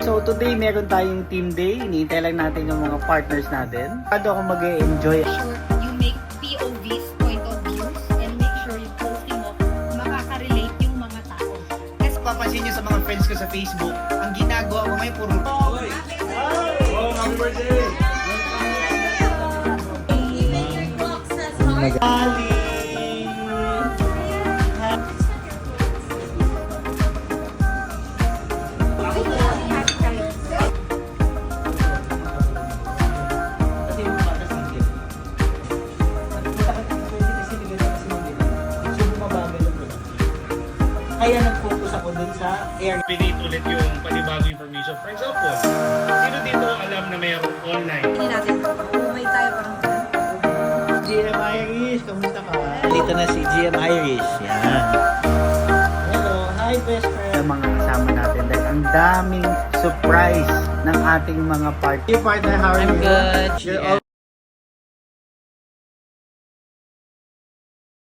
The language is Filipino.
So today meron tayong team day. Iniintay lang natin yung mga partners natin. Paano ako mag-enjoy? Sure you make POVs, point of views, and make sure yung posting mo makaka-relate yung mga tao. Kasi papansin nyo sa mga friends ko sa Facebook, ang ginagawa ko ngayon puro happy birthday! Kaya nag-focus ako dun sa air. Pinit ulit yung panibagong information. For example, sino dito alam na mayroong online? Hindi natin, umay tayo parang GM Irish, kamusta ka? Dito na si GM Irish. Yan. Hello, hi best friend. Sa mga kasama natin dahil ang daming surprise ng ating mga party. Partner, how are you? I'm good. You're all